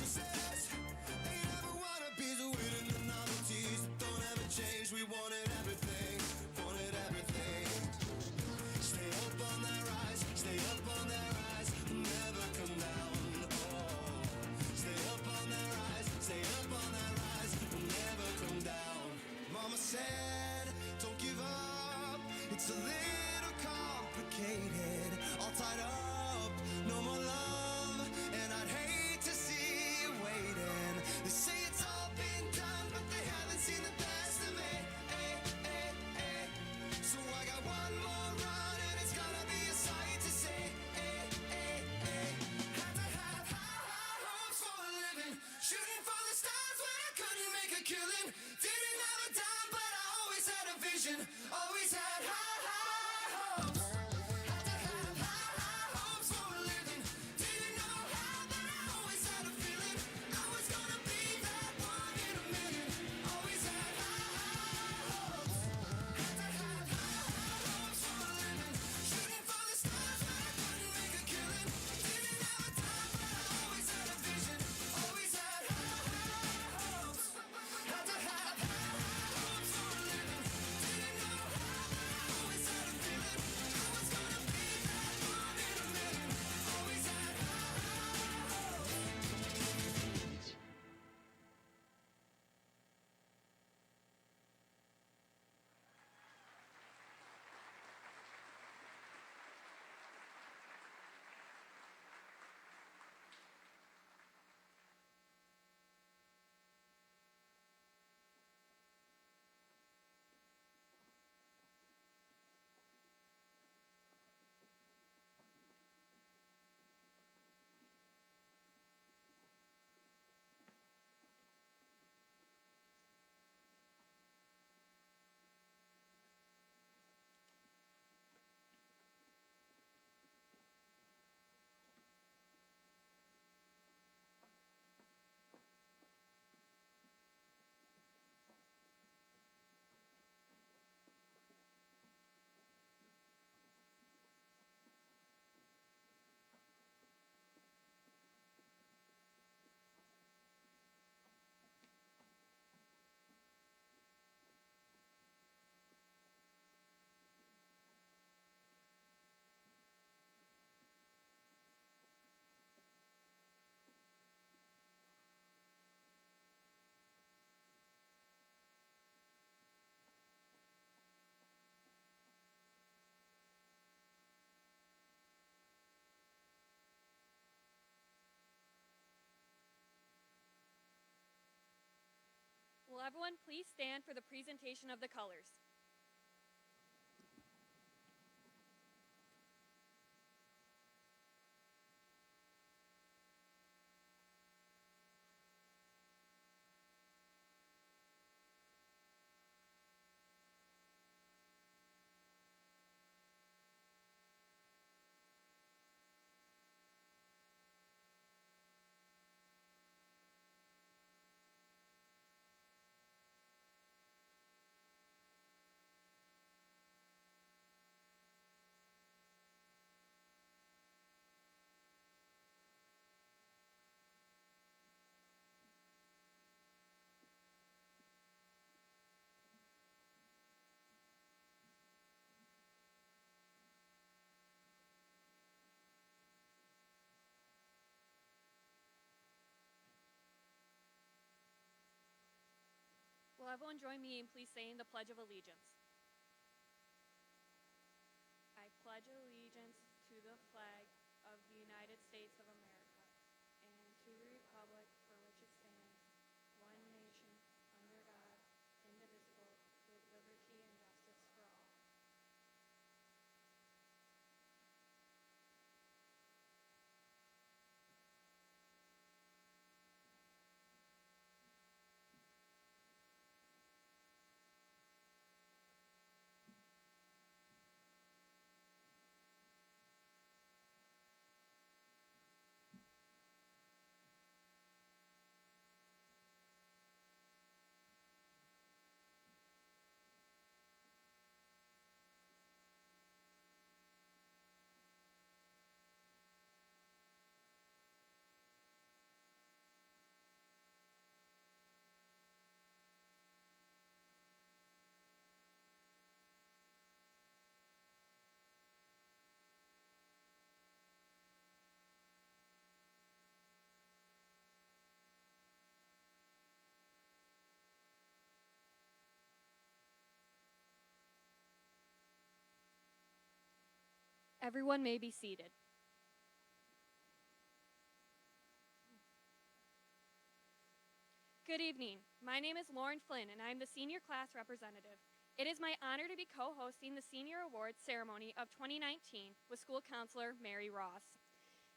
says they never wanna be the winning the novelties that don't ever change. We wanted everything, wanted everything. Stay up on that rise, stay up on that rise, never come down. Oh, stay up on that rise, stay up on that rise, never come down. Mama said, don't give up. It's a little complicated, all tied up, no more love, and I'd hate to see you waiting. They say it's all been done, but they haven't seen the best of me. So I got one more run, and it's gonna be a sight to see. Had to have high hopes for a living, shooting for the stars when I couldn't make a killing. Didn't have a dime, but I always had a vision, always had high hopes. Had to have high hopes for a living, didn't know how, but I always had a feeling I was gonna be that one in a million. Always had high hopes. Had to have high hopes for a living, shooting for the stars when I couldn't make a killing. Didn't have a dime, but I always had a vision, always had high hopes. Had to have high hopes for a living, didn't know how, but I always had a feeling I was gonna be that one in a million. Always had high hopes. Will everyone please stand for the presentation of the colors? Will everyone join me in please saying the Pledge of Allegiance? I pledge allegiance to the flag of the United States of America and to the republic for which it stands, one nation, under God, indivisible, with liberty and justice for all. Everyone may be seated. Good evening. My name is Lauren Flynn, and I am the senior class representative. It is my honor to be co-hosting the Senior Awards ceremony of 2019 with school counselor Mary Ross.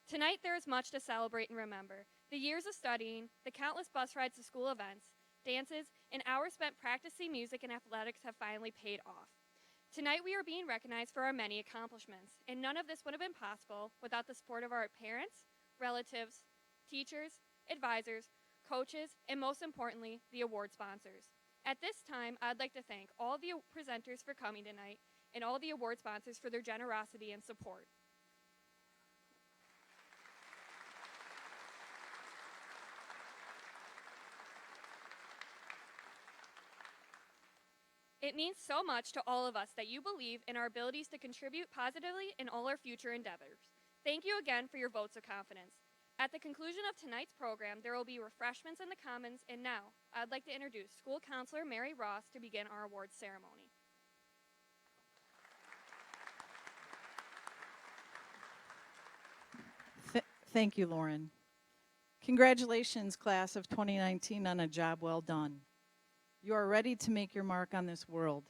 Tonight, there is much to celebrate and remember. The years of studying, the countless bus rides to school events, dances, and hours spent practicing music and athletics have finally paid off. Tonight, we are being recognized for our many accomplishments, and none of this would have been possible without the support of our parents, relatives, teachers, advisors, coaches, and most importantly, the award sponsors. At this time, I'd like to thank all the presenters for coming tonight and all the award sponsors for their generosity and support. It means so much to all of us that you believe in our abilities to contribute positively in all our future endeavors. Thank you again for your votes of confidence. At the conclusion of tonight's program, there will be refreshments in the Commons, and now, I'd like to introduce School Counselor Mary Ross to begin our awards ceremony. Thank you, Lauren. Congratulations, class of 2019, on a job well done. You are ready to make your mark on this world.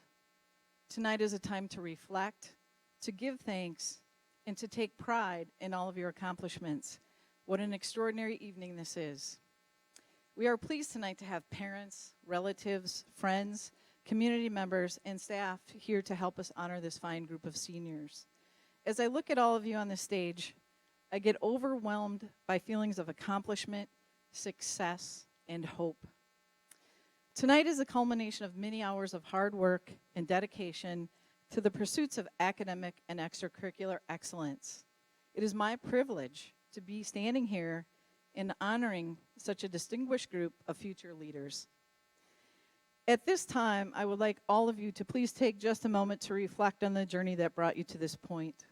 Tonight is a time to reflect, to give thanks, and to take pride in all of your accomplishments. What an extraordinary evening this is. We are pleased tonight to have parents, relatives, friends, community members, and staff here to help us honor this fine group of seniors. As I look at all of you on the stage, I get overwhelmed by feelings of accomplishment, success, and hope. Tonight is a culmination of many hours of hard work and dedication to the pursuits of academic and extracurricular excellence. It is my privilege to be standing here and honoring such a distinguished group of future leaders. At this time, I would like all of you to please take just a moment to reflect on the journey that brought you to this point.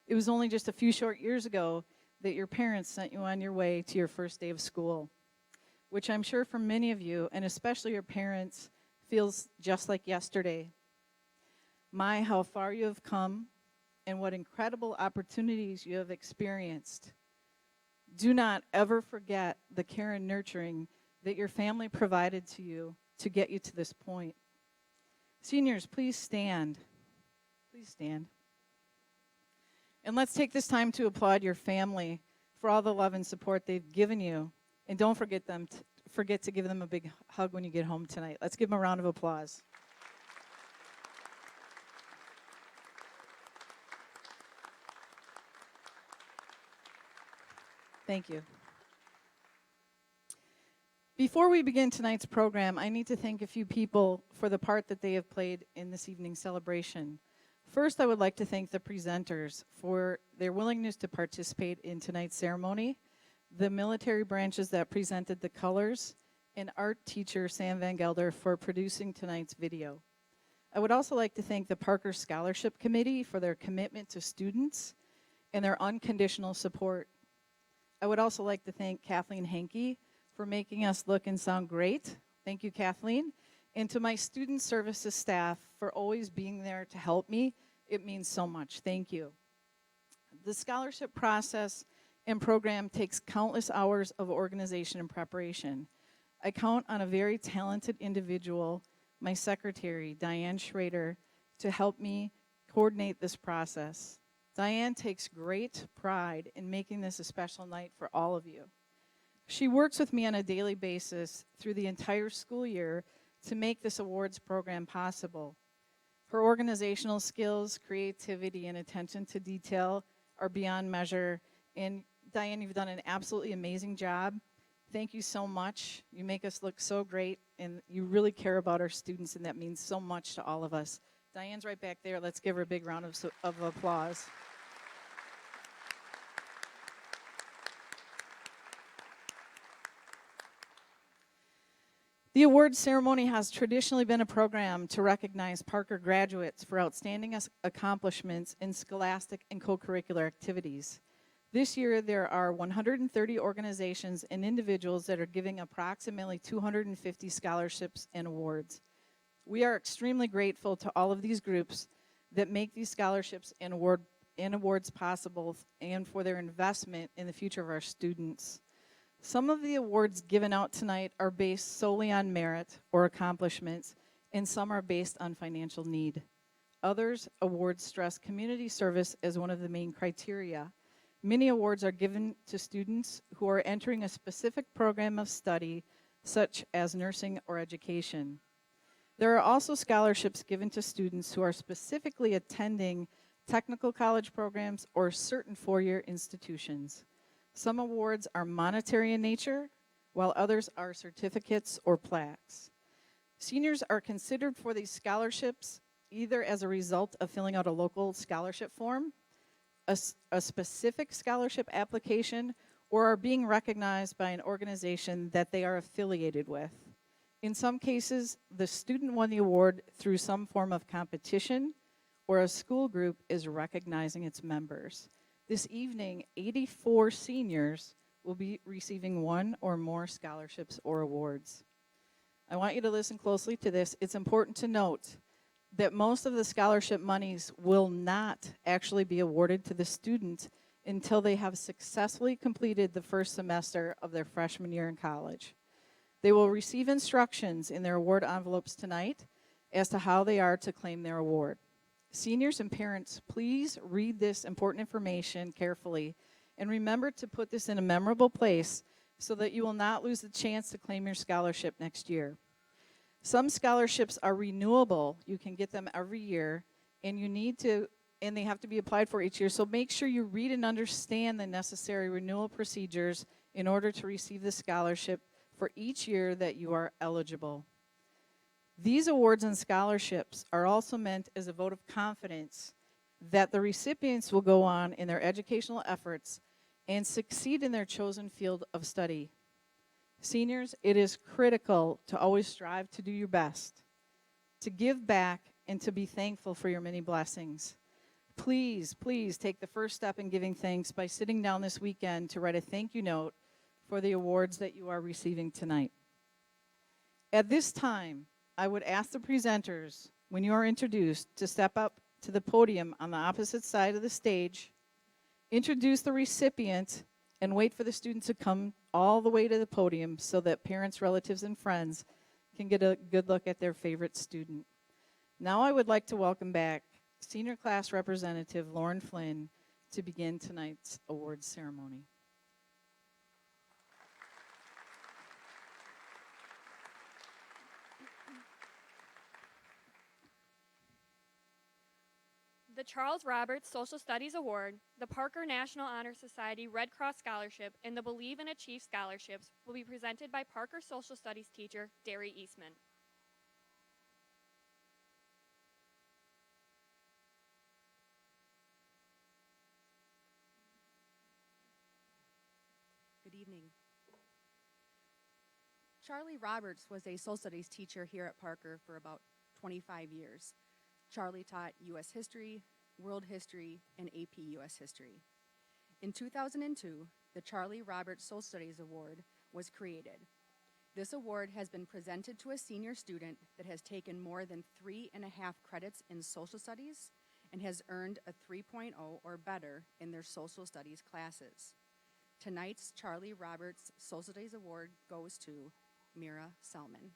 It was only just a few short years ago that your parents sent you on your way to your first day of school, which I'm sure for many of you, and especially your parents, feels just like yesterday. My, how far you have come, and what incredible opportunities you have experienced. Do not ever forget the care and nurturing that your family provided to you to get you to this point. Seniors, please stand. Please stand. And let's take this time to applaud your family for all the love and support they've given you. And don't forget to give them a big hug when you get home tonight. Let's give them a round of applause. Thank you. Before we begin tonight's program, I need to thank a few people for the part that they have played in this evening's celebration. First, I would like to thank the presenters for their willingness to participate in tonight's ceremony, the military branches that presented the colors, and art teacher Sam Van Gelder for producing tonight's video. I would also like to thank the Parker Scholarship Committee for their commitment to students and their unconditional support. I would also like to thank Kathleen Hankey for making us look and sound great. Thank you, Kathleen. And to my student services staff for always being there to help me. It means so much. Thank you. The scholarship process and program takes countless hours of organization and preparation. I count on a very talented individual, my secretary, Diane Schrader, to help me coordinate this process. Diane takes great pride in making this a special night for all of you. She works with me on a daily basis through the entire school year to make this awards program possible. Her organizational skills, creativity, and attention to detail are beyond measure. And Diane, you've done an absolutely amazing job. Thank you so much. You make us look so great, and you really care about our students, and that means so much to all of us. Diane's right back there. Let's give her a big round of applause. The awards ceremony has traditionally been a program to recognize Parker graduates for outstanding accomplishments in scholastic and co-curricular activities. This year, there are 130 organizations and individuals that are giving approximately 250 scholarships and awards. We are extremely grateful to all of these groups that make these scholarships and and awards possible and for their investment in the future of our students. Some of the awards given out tonight are based solely on merit or accomplishments, and some are based on financial need. Others awards stress community service as one of the main criteria. Many awards are given to students who are entering a specific program of study, such as nursing or education. There are also scholarships given to students who are specifically attending technical college programs or certain four-year institutions. Some awards are monetary in nature, while others are certificates or plaques. Seniors are considered for these scholarships either as a result of filling out a local scholarship form, a specific scholarship application, or are being recognized by an organization that they are affiliated with. In some cases, the student won the award through some form of competition, or a school group is recognizing its members. This evening, 84 seniors will be receiving one or more scholarships or awards. I want you to listen closely to this. It's important to note that most of the scholarship monies will not actually be awarded to the student until they have successfully completed the first semester of their freshman year in college. They will receive instructions in their award envelopes tonight as to how they are to claim their award. Seniors and parents, please read this important information carefully and remember to put this in a memorable place so that you will not lose the chance to claim your scholarship next year. Some scholarships are renewable. You can get them every year, and they have to be applied for each year. So make sure you read and understand the necessary renewal procedures in order to receive the scholarship for each year that you are eligible. These awards and scholarships are also meant as a vote of confidence that the recipients will go on in their educational efforts and succeed in their chosen field of study. Seniors, it is critical to always strive to do your best, to give back, and to be thankful for your many blessings. Please, please take the first step in giving thanks by sitting down this weekend to write a thank you note for the awards that you are receiving tonight. At this time, I would ask the presenters, when you are introduced, to step up to the podium on the opposite side of the stage, introduce the recipient, and wait for the students to come all the way to the podium so that parents, relatives, and friends can get a good look at their favorite student. Now I would like to welcome back Senior Class Representative Lauren Flynn to begin tonight's awards ceremony. The Charles Roberts Social Studies Award, the Parker National Honor Society Red Cross Scholarship, and the Believe and Achieve Scholarships will be presented by Parker Social Studies teacher Derry Eastman. Good evening. Charlie Roberts was a social studies teacher here at Parker for about 25 years. Charlie taught U.S. history, world history, and AP U.S. history. In 2002, the Charlie Roberts Social Studies Award was created. This award has been presented to a senior student that has taken more than 3.5 credits in social studies and has earned a 3.0 or better in their social studies classes. Tonight's Charlie Roberts Social Studies Award goes to Mira Selman.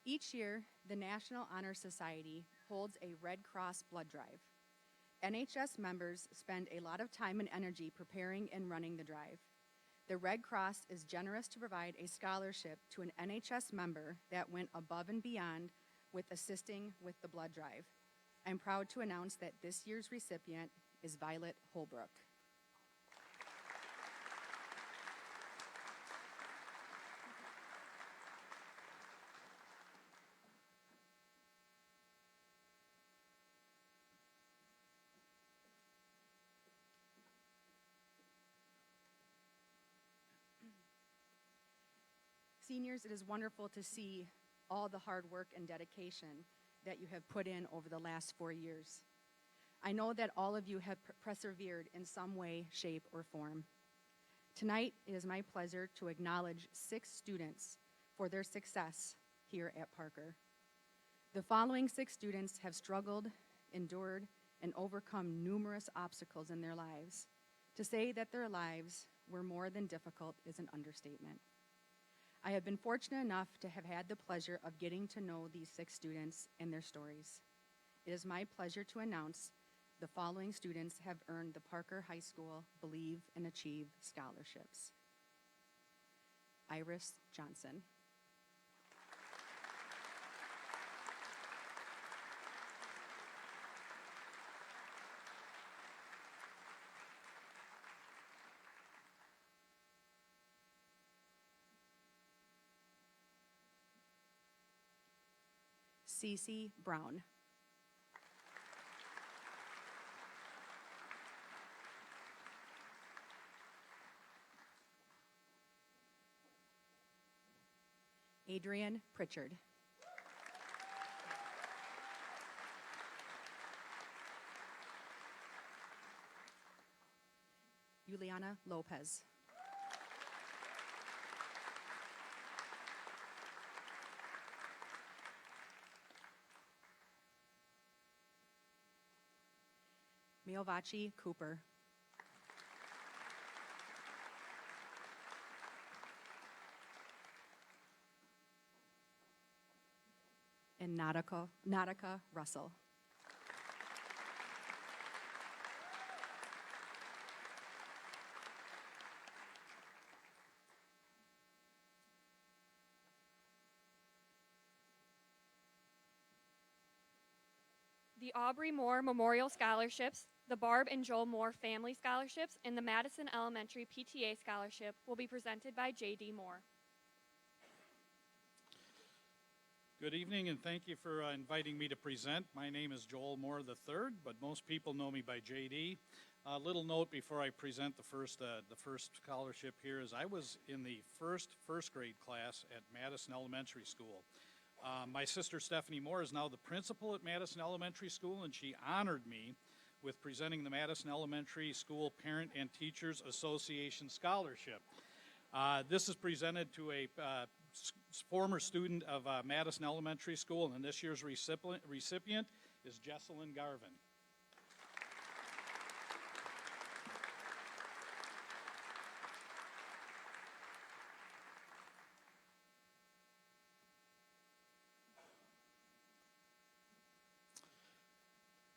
Each year, the National Honor Society holds a Red Cross blood drive. NHS members spend a lot of time and energy preparing and running the drive. The Red Cross is generous to provide a scholarship to an NHS member that went above and beyond with assisting with the blood drive. I'm proud to announce that this year's recipient is Violet Holbrook. Seniors, it is wonderful to see all the hard work and dedication that you have put in over the last 4 years. I know that all of you have persevered in some way, shape, or form. Tonight, it is my pleasure to acknowledge 6 students for their success here at Parker. The following 6 students have struggled, endured, and overcome numerous obstacles in their lives. To say that their lives were more than difficult is an understatement. I have been fortunate enough to have had the pleasure of getting to know these 6 students and their stories. It is my pleasure to announce the following students have earned the Parker High School Believe and Achieve scholarships. Iris Johnson. Cece Brown. Adrian Pritchard. Juliana Lopez. Miovachi Cooper. And Nautica Russell. The Aubrey Moore Memorial Scholarships, the Barb and Joel Moore Family Scholarships, and the Madison Elementary PTA Scholarship will be presented by J.D. Moore. Good evening, and thank you for inviting me to present. My name is Joel Moore III, but most people know me by JD. A little note before I present the first scholarship here is I was in the first grade class at Madison Elementary School. My sister Stephanie Moore is now the principal at Madison Elementary School, and she honored me with presenting the Madison Elementary School Parent and Teachers Association Scholarship. This is presented to a former student of Madison Elementary School, and this year's recipient is Jesselyn Garvin.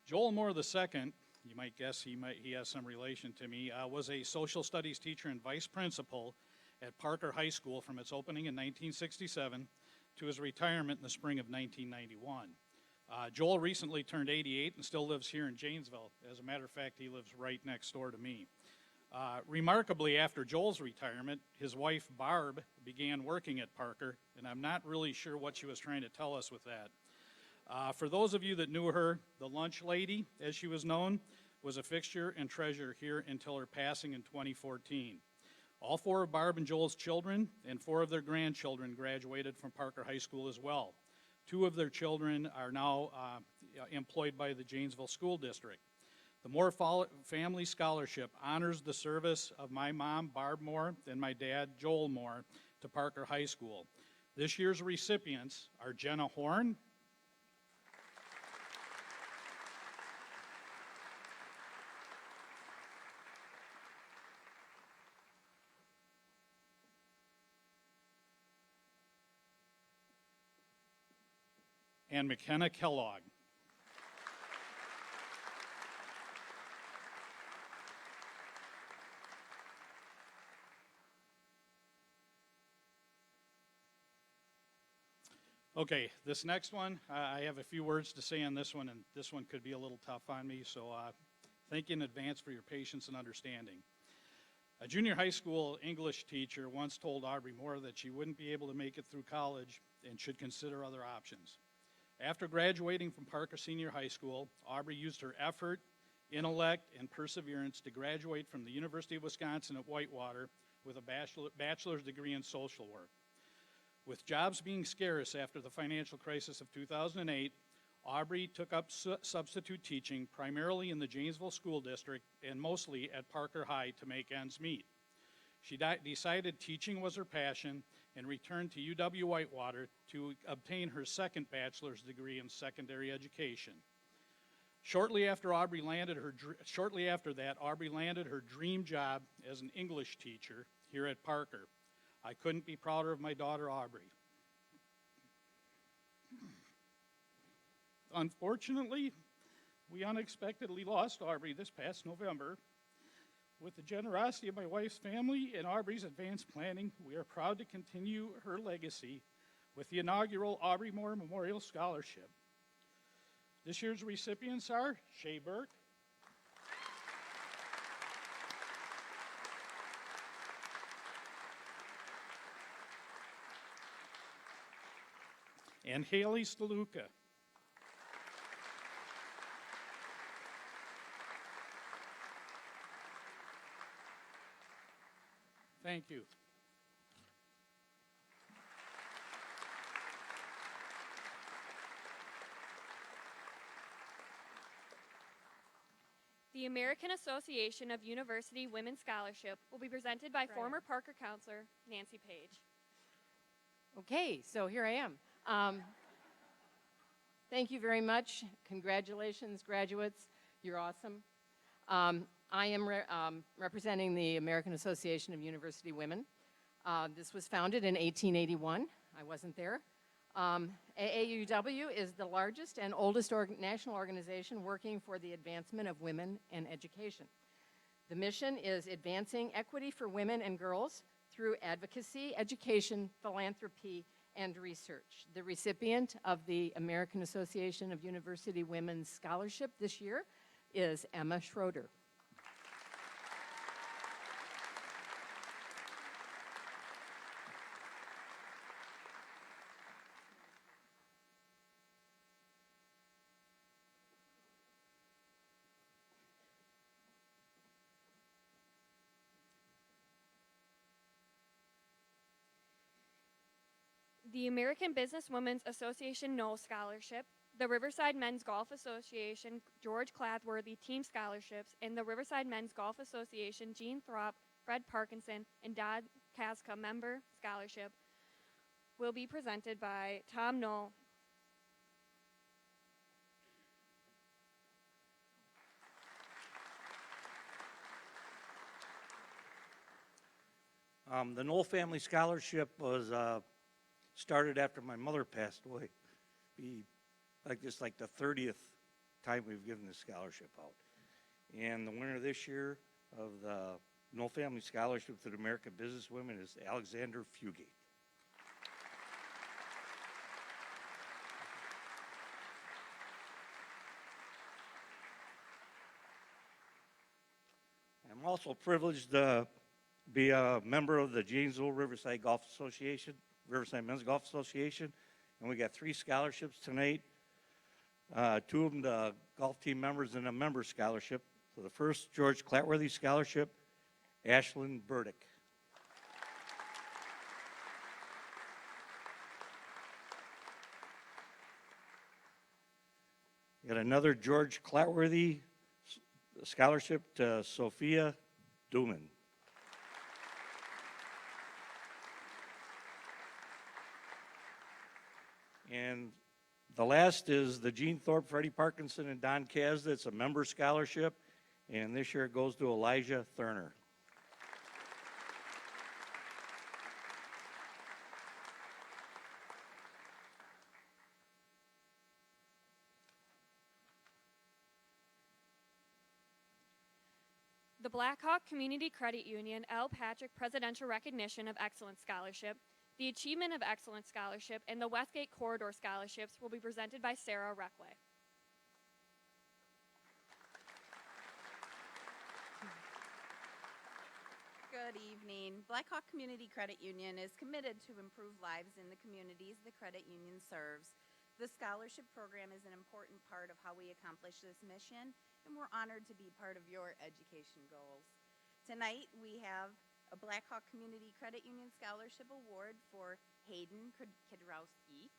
Joel Moore II, you might guess he has some relation to me, was a social studies teacher and vice principal at Parker High School from its opening in 1967 to his retirement in the spring of 1991. Joel recently turned 88 and still lives here in Janesville. As a matter of fact, he lives right next door to me. Remarkably, after Joel's retirement, his wife Barb began working at Parker, and I'm not really sure what she was trying to tell us with that. For those of you that knew her, the lunch lady, as she was known, was a fixture and treasure here until her passing in 2014. All 4 of Barb and Joel's children and 4 of their grandchildren graduated from Parker High School as well. 2 of their children are now employed by the Janesville School District. The Moore Family Scholarship honors the service of my mom, Barb Moore, and my dad, Joel Moore, to Parker High School. This year's recipients are Jenna Horn, and McKenna Kellogg. Okay, this next one, I have a few words to say on this one, and this one could be a little tough on me, so thank you in advance for your patience and understanding. A junior high school English teacher once told Aubrey Moore that she wouldn't be able to make it through college and should consider other options. After graduating from Parker Senior High School, Aubrey used her effort, intellect, and perseverance to graduate from the University of Wisconsin at Whitewater with a bachelor's degree in social work. With jobs being scarce after the financial crisis of 2008, Aubrey took up substitute teaching primarily in the Janesville School District and mostly at Parker High to make ends meet. She decided teaching was her passion and returned to UW-Whitewater to obtain her second bachelor's degree in secondary education. Shortly after that, Aubrey landed her dream job as an English teacher here at Parker. I couldn't be prouder of my daughter, Aubrey. Unfortunately, we unexpectedly lost Aubrey this past November. With the generosity of my wife's family and Aubrey's advanced planning, we are proud to continue her legacy with the inaugural Aubrey Moore Memorial Scholarship. This year's recipients are Shay Burke, and Haley Steluka. Thank you. The American Association of University Women's Scholarship will be presented by former Parker counselor Nancy Page. Okay, so here I am. Thank you very much. Congratulations, graduates. You're awesome. I am representing the American Association of University Women. This was founded in 1881. I wasn't there. AAUW is the largest and oldest national organization working for the advancement of women and education. The mission is advancing equity for women and girls through advocacy, education, philanthropy, and research. The recipient of the American Association of University Women's Scholarship this year is Emma Schroeder. The American Businesswomen's Association Knoll Scholarship, the Riverside Men's Golf Association George Clathworthy Team Scholarships, and the Riverside Men's Golf Association Gene Throp, Fred Parkinson, and Dodd Casca Member Scholarship will be presented by Tom Knoll. The Knoll Family Scholarship was started after my mother passed away. Be like the 30th time we've given this scholarship out. And the winner this year of the Knoll Family Scholarship to the American Businesswomen is Alexander Fugate. I'm also privileged to be a member of the Janesville Riverside Golf Association, Riverside Men's Golf Association, and we got 3 scholarships tonight. 2 of them the golf team members and a member scholarship. So the first, George Clatworthy Scholarship, Ashlyn Burdick. Got another George Clatworthy Scholarship to Sophia Duman. And the last is the Gene Thorpe, Freddie Parkinson, and Don Kazda. It's a member scholarship, and this year it goes to Elijah Thurner. The Blackhawk Community Credit Union L. Patrick Presidential Recognition of Excellence Scholarship, the Achievement of Excellence Scholarship, and the Westgate Corridor Scholarships will be presented by Sarah Reckway. Good evening. Blackhawk Community Credit Union is committed to improve lives in the communities the credit union serves. The scholarship program is an important part of how we accomplish this mission, and we're honored to be part of your education goals. Tonight, we have a Blackhawk Community Credit Union Scholarship Award for Hayden Kidrowski.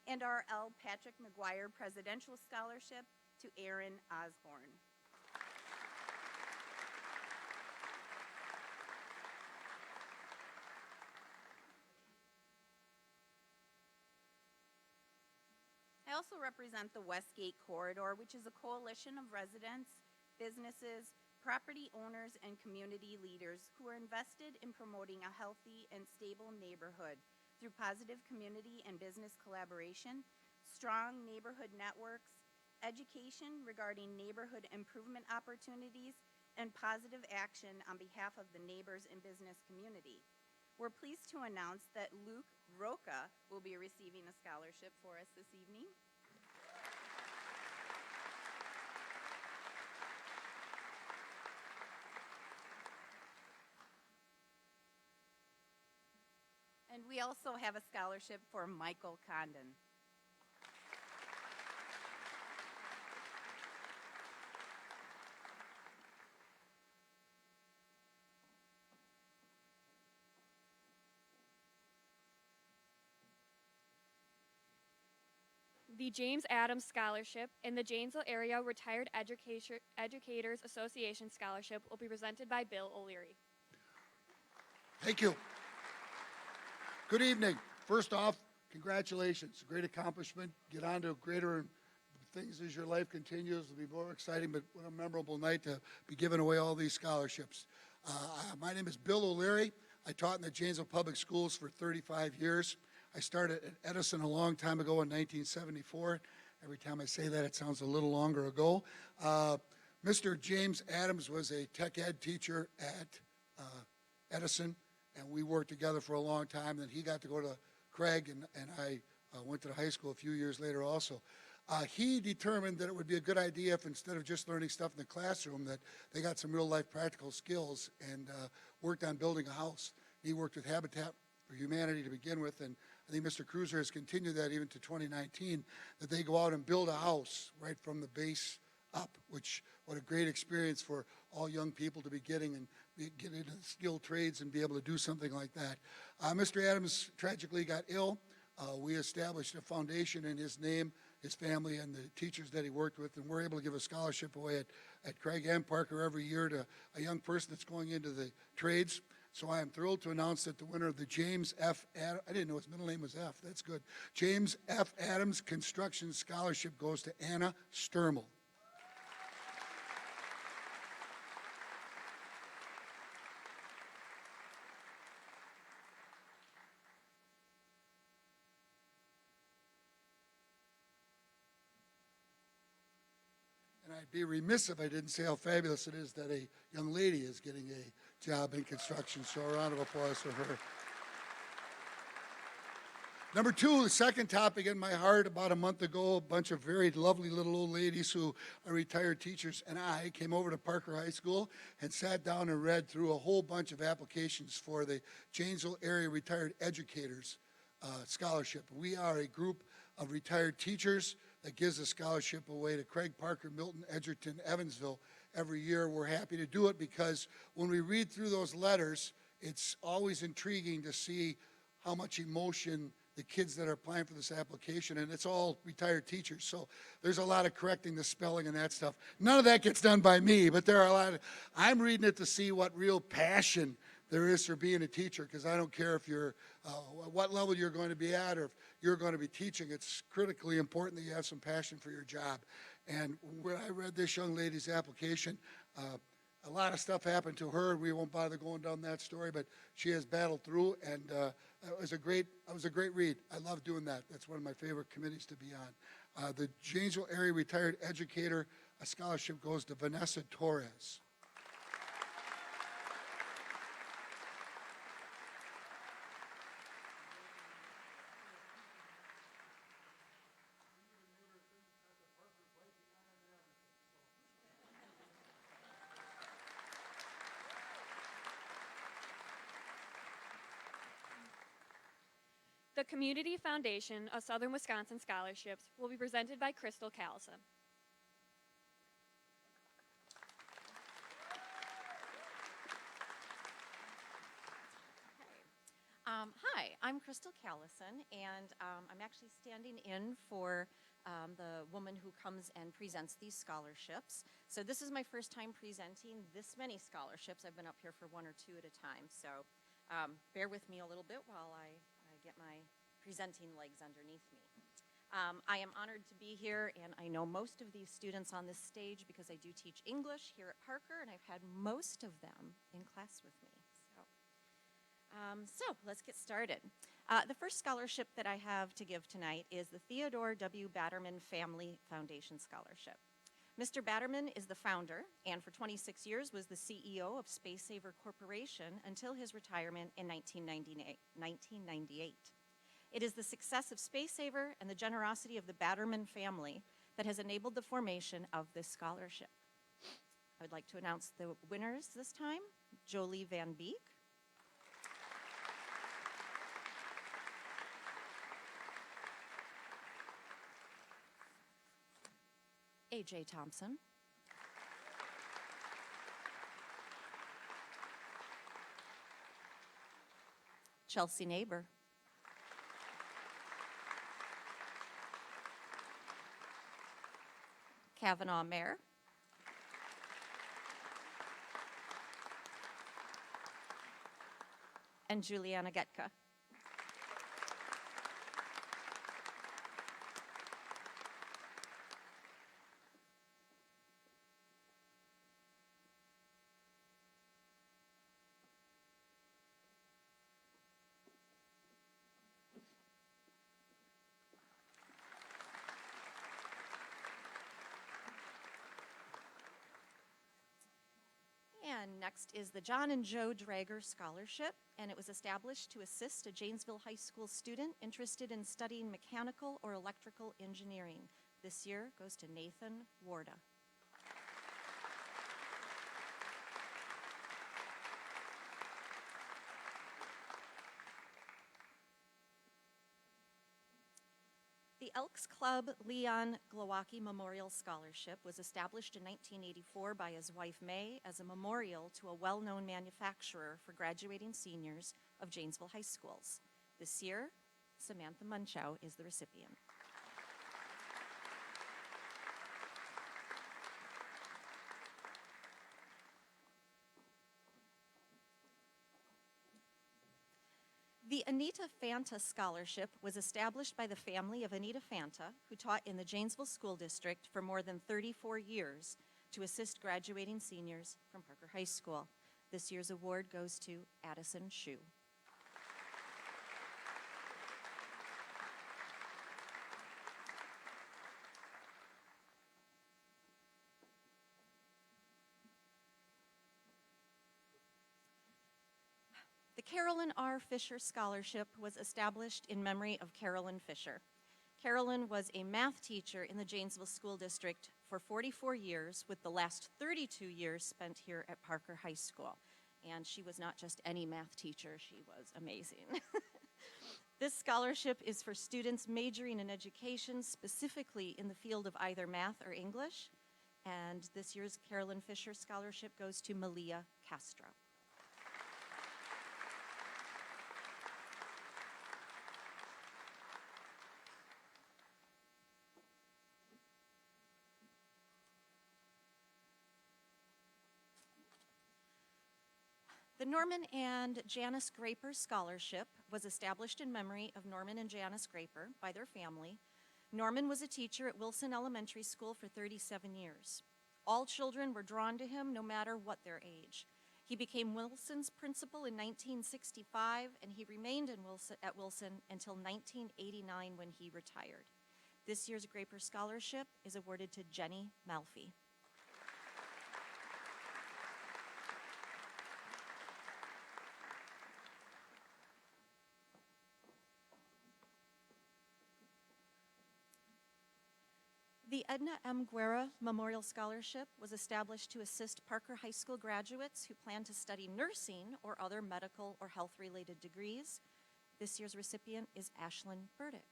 And our L. Patrick McGuire Presidential Scholarship to Aaron Osborne. I also represent the Westgate Corridor, which is a coalition of residents, businesses, property owners, and community leaders who are invested in promoting a healthy and stable neighborhood through positive community and business collaboration, strong neighborhood networks, education regarding neighborhood improvement opportunities, and positive action on behalf of the neighbors and business community. We're pleased to announce that Luke Roca will be receiving a scholarship for us this evening. And we also have a scholarship for Michael Condon. The James Adams Scholarship and the Janesville Area Retired Educators Association Scholarship will be presented by Bill O'Leary. Thank you. Good evening. First off, congratulations. Great accomplishment. Get on to greater things as your life continues. It'll be more exciting, but what a memorable night to be giving away all these scholarships. My name is Bill O'Leary. I taught in the Janesville Public Schools for 35 years. I started at Edison a long time ago in 1974. Every time I say that, it sounds a little longer ago. Mr. James Adams was a tech ed teacher at Edison, and we worked together for a long time. Then he got to go to Craig, and I went to the high school a few years later also. He determined that it would be a good idea if instead of just learning stuff in the classroom, that they got some real-life practical skills and worked on building a house. He worked with Habitat for Humanity to begin with, and I think Mr. Cruiser has continued that even to 2019, that they go out and build a house right from the base up, which, what a great experience for all young people to be getting and get into skilled trades and be able to do something like that. Mr. Adams tragically got ill. We established a foundation in his name, his family, and the teachers that he worked with, and we're able to give a scholarship away at Craig and Parker every year to a young person that's going into the trades. So I am thrilled to announce that the winner of the James F. Adams, I didn't know his middle name was F, that's good. James F. Adams Construction Scholarship goes to Anna Sturmel. And I'd be remiss if I didn't say how fabulous it is that a young lady is getting a job in construction. So a round of applause for her. Number two, the second topic in my heart, about a month ago, a bunch of very lovely little old ladies who are retired teachers and I came over to Parker High School and sat down and read through a whole bunch of applications for the Janesville Area Retired Educators Scholarship. We are a group of retired teachers that gives a scholarship away to Craig, Parker, Milton, Edgerton, Evansville every year. We're happy to do it because when we read through those letters, it's always intriguing to see how much emotion the kids that are applying for this application, and it's all retired teachers, so there's a lot of correcting the spelling and that stuff. None of that gets done by me, but there are a lot of, I'm reading it to see what real passion there is for being a teacher, because I don't care if you're, what level you're going to be at or if you're going to be teaching. It's critically important that you have some passion for your job. And when I read this young lady's application, a lot of stuff happened to her. We won't bother going down that story, but she has battled through, and it was a great read. I love doing that. That's one of my favorite committees to be on. The Janesville Area Retired Educator, a scholarship goes to Vanessa Torres. The Community Foundation of Southern Wisconsin Scholarships will be presented by Crystal Callison. Hi, I'm Crystal Callison, and I'm actually standing in for the woman who comes and presents these scholarships. So this is my first time presenting this many scholarships. I've been up here for one or two at a time, so bear with me a little bit while I get my presenting legs underneath me. I am honored to be here, and I know most of these students on this stage because I do teach English here at Parker, and I've had most of them in class with me. So let's get started. The first scholarship that I have to give tonight is the Theodore W. Batterman Family Foundation Scholarship. Mr. Batterman is the founder and for 26 years was the CEO of Space Saver Corporation until his retirement in 1998. It is the success of Space Saver and the generosity of the Batterman family that has enabled the formation of this scholarship. I would like to announce the winners this time. Jolie Van Beek, A.J. Thompson, Chelsea Neighbor, Kavanaugh Mayer, and Juliana Getka. And next is the John and Joe Drager Scholarship, and it was established to assist a Janesville High School student interested in studying mechanical or electrical engineering. This year goes to Nathan Warda. The Elks Club Leon Glowacki Memorial Scholarship was established in 1984 by his wife May as a memorial to a well-known manufacturer for graduating seniors of Janesville high schools. This year, Samantha Munchow is the recipient. The Anita Fanta Scholarship was established by the family of Anita Fanta, who taught in the Janesville School District for more than 34 years to assist graduating seniors from Parker High School. This year's award goes to Addison Shue. The Carolyn R. Fisher Scholarship was established in memory of Carolyn Fisher. Carolyn was a math teacher in the Janesville School District for 44 years, with the last 32 years spent here at Parker High School. And she was not just any math teacher, she was amazing. This scholarship is for students majoring in education, specifically in the field of either math or English. And this year's Carolyn Fisher Scholarship goes to Malia Castro. The Norman and Janice Graper Scholarship was established in memory of Norman and Janice Graper by their family. Norman was a teacher at Wilson Elementary School for 37 years. All children were drawn to him no matter what their age. He became Wilson's principal in 1965, and he remained at Wilson until 1989 when he retired. This year's Graper Scholarship is awarded to Jenny Malfi. The Edna M. Guerra Memorial Scholarship was established to assist Parker High School graduates who plan to study nursing or other medical or health-related degrees. This year's recipient is Ashlyn Burdick.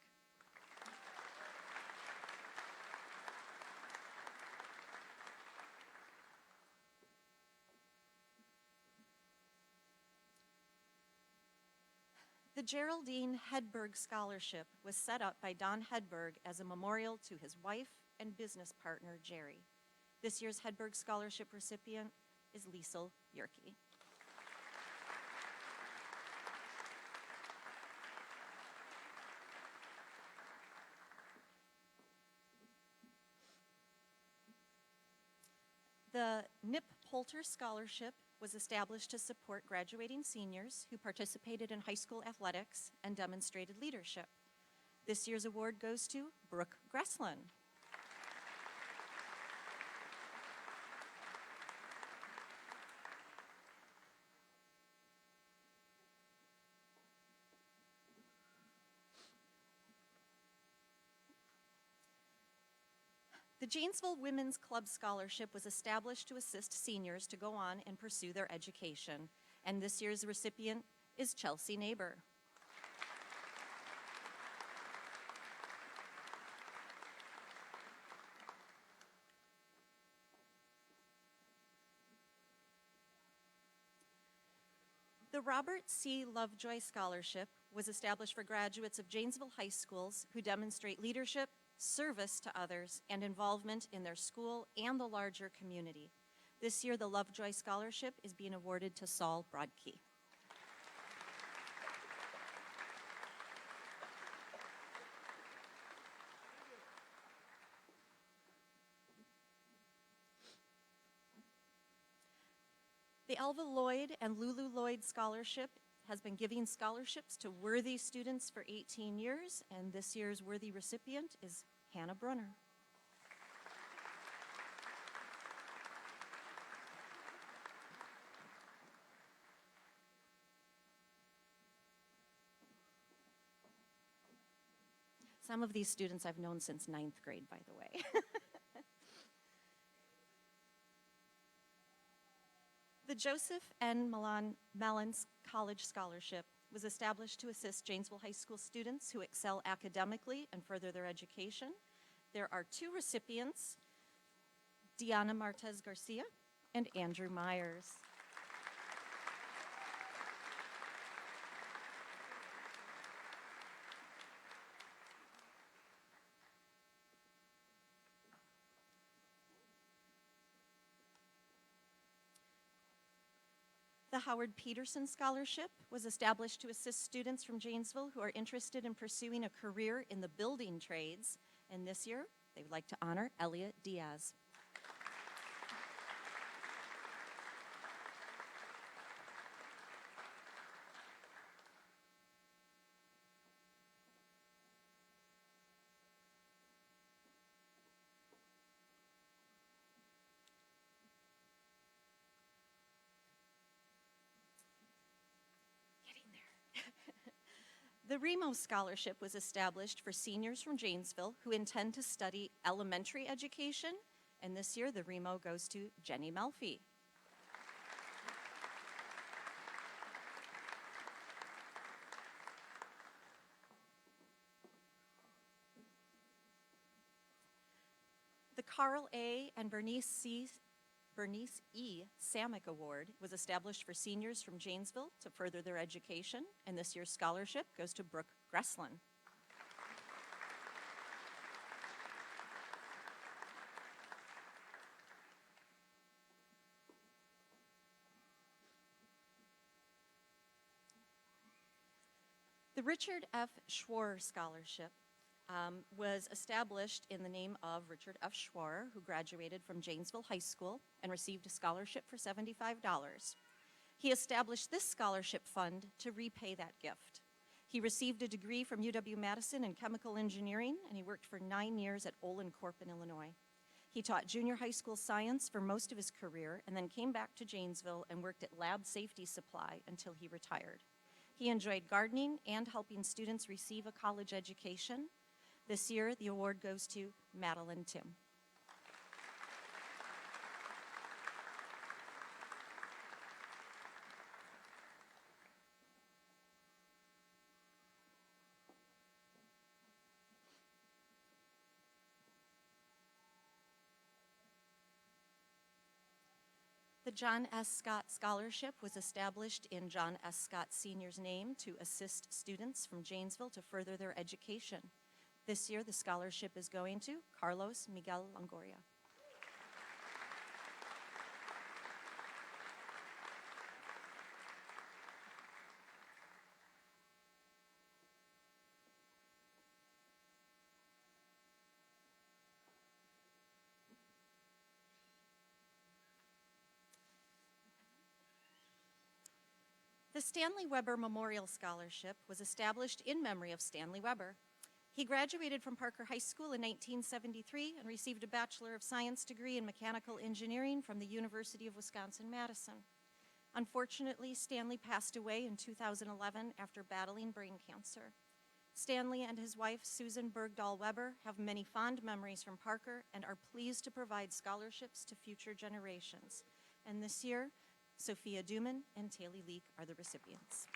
The Geraldine Hedberg Scholarship was set up by Don Hedberg as a memorial to his wife and business partner, Jerry. This year's Hedberg Scholarship recipient is Liesel Yerke. The Nip Poulter Scholarship was established to support graduating seniors who participated in high school athletics and demonstrated leadership. This year's award goes to Brooke Gresslin. The Janesville Women's Club Scholarship was established to assist seniors to go on and pursue their education, and this year's recipient is Chelsea Neighbor. The Robert C. Lovejoy Scholarship was established for graduates of Janesville high schools who demonstrate leadership, service to others, and involvement in their school and the larger community. This year, the Lovejoy Scholarship is being awarded to Saul Brodke. The Alva Lloyd and Lulu Lloyd Scholarship has been giving scholarships to worthy students for 18 years, and this year's worthy recipient is Hannah Brunner. Some of these students I've known since 9th grade, by the way. The Joseph N. Malins College Scholarship was established to assist Janesville High School students who excel academically and further their education. There are 2 recipients, Diana Martez Garcia and Andrew Myers. The Howard Peterson Scholarship was established to assist students from Janesville who are interested in pursuing a career in the building trades. And this year, they would like to honor Elliot Diaz. The Remo Scholarship was established for seniors from Janesville who intend to study elementary education, and this year the Remo goes to Jenny Melfi. The Carl A. and Bernice E. Samick Award was established for seniors from Janesville to further their education, and this year's scholarship goes to Brooke Gresslin. The Richard F. Schwarr Scholarship was established in the name of Richard F. Schwarr, who graduated from Janesville High School and received a scholarship for $75. He established this scholarship fund to repay that gift. He received a degree from UW-Madison in chemical engineering, and he worked for 9 years at Olin Corp in Illinois. He taught junior high school science for most of his career and then came back to Janesville and worked at Lab Safety Supply until he retired. He enjoyed gardening and helping students receive a college education. This year, the award goes to Madeline Tim. The John S. Scott Scholarship was established in John S. Scott Sr.'s name to assist students from Janesville to further their education. This year, the scholarship is going to Carlos Miguel Longoria. The Stanley Weber Memorial Scholarship was established in memory of Stanley Weber. He graduated from Parker High School in 1973 and received a Bachelor of Science degree in Mechanical Engineering from the University of Wisconsin-Madison. Unfortunately, Stanley passed away in 2011 after battling brain cancer. Stanley and his wife, Susan Bergdahl Weber, have many fond memories from Parker and are pleased to provide scholarships to future generations. And this year, Sophia Duman and Taylor Leek are the recipients.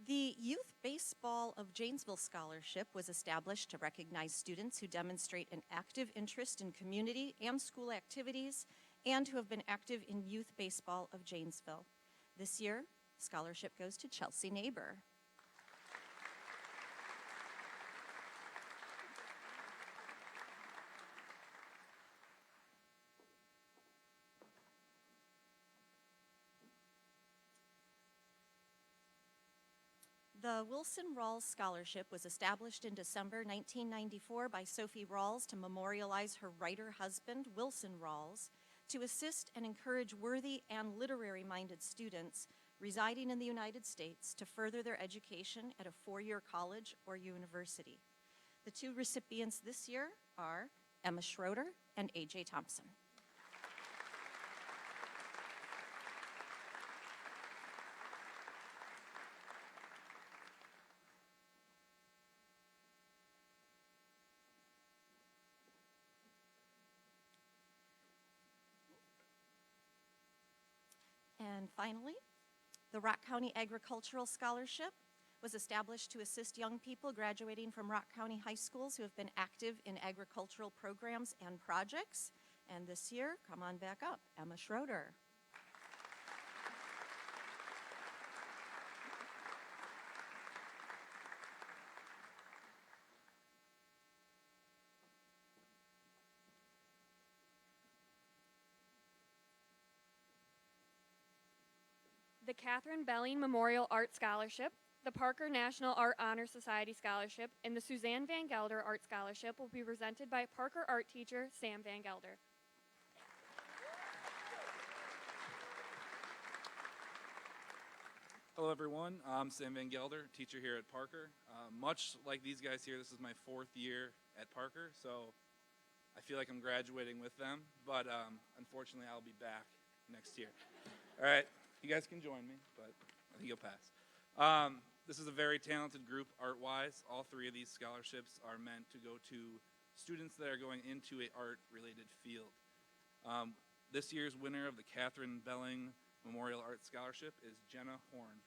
The Youth Baseball of Janesville Scholarship was established to recognize students who demonstrate an active interest in community and school activities and who have been active in Youth Baseball of Janesville. This year, scholarship goes to Chelsea Neighbor. The Wilson Rawls Scholarship was established in December 1994 by Sophie Rawls to memorialize her writer husband, Wilson Rawls, to assist and encourage worthy and literary-minded students residing in the United States to further their education at a four-year college or university. The two recipients this year are Emma Schroeder and A.J. Thompson. And finally, the Rock County Agricultural Scholarship was established to assist young people graduating from Rock County high schools who have been active in agricultural programs and projects. And this year, come on back up, Emma Schroeder. The Catherine Belling Memorial Art Scholarship, the Parker National Art Honor Society Scholarship, and the Suzanne Van Gelder Art Scholarship will be presented by Parker art teacher Sam Van Gelder. Hello everyone, I'm Sam Van Gelder, teacher here at Parker. Much like these guys here, this is my 4th year at Parker, so I feel like I'm graduating with them, but unfortunately I'll be back next year. All right, you guys can join me, but I think you'll pass. This is a very talented group art-wise. All 3 of these scholarships are meant to go to students that are going into an art-related field. This year's winner of the Catherine Belling Memorial Art Scholarship is Jenna Horn.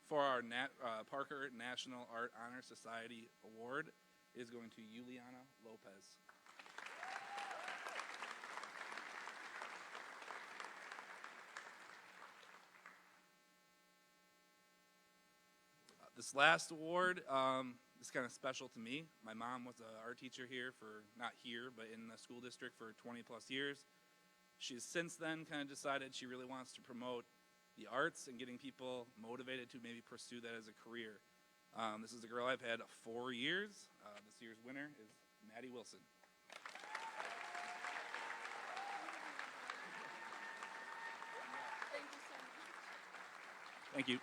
For our Parker National Art Honor Society Award is going to Juliana Lopez. This last award is kind of special to me. My mom was an art teacher here for, not here, but in the school district for 20 plus years. She's since then kind of decided she really wants to promote the arts and getting people motivated to maybe pursue that as a career. This is a girl I've had 4 years. This year's winner is Maddie Wilson. Thank you so much. Thank you.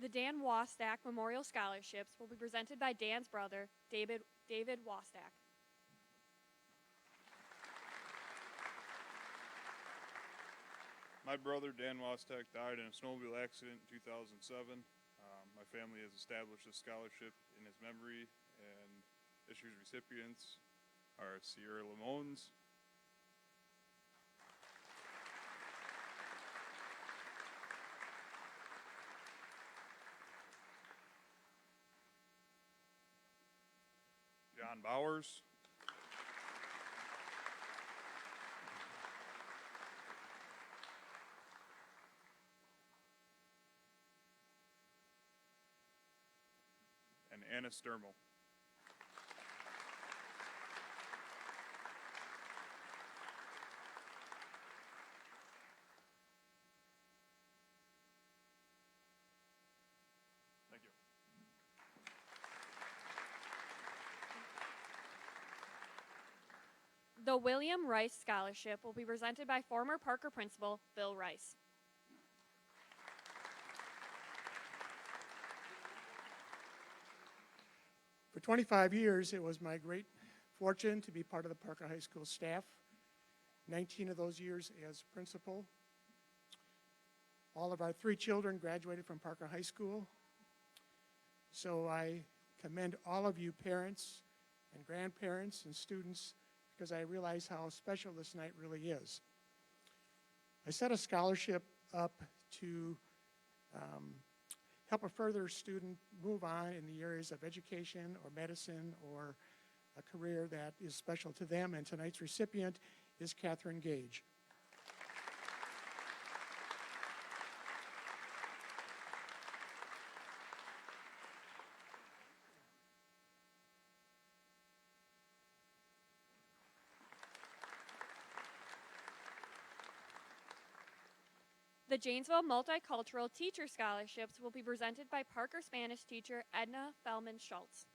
The Dan Wastak Memorial Scholarships will be presented by Dan's brother, David Wastak. My brother, Dan Wastek, died in a snowmobile accident in 2007. My family has established a scholarship in his memory, and this year's recipients are Sierra Lamons, John Bowers, and Anna Sturmel. Thank you. The William Rice Scholarship will be presented by former Parker principal Bill Rice. For 25 years, it was my great fortune to be part of the Parker High School staff. 19 of those years as principal. All of our 3 children graduated from Parker High School. So I commend all of you parents and grandparents and students because I realize how special this night really is. I set a scholarship up to help a further student move on in the areas of education or medicine or a career that is special to them, and tonight's recipient is Catherine Gage. The Janesville Multicultural Teacher Scholarships will be presented by Parker Spanish teacher Edna Fellman Schultz.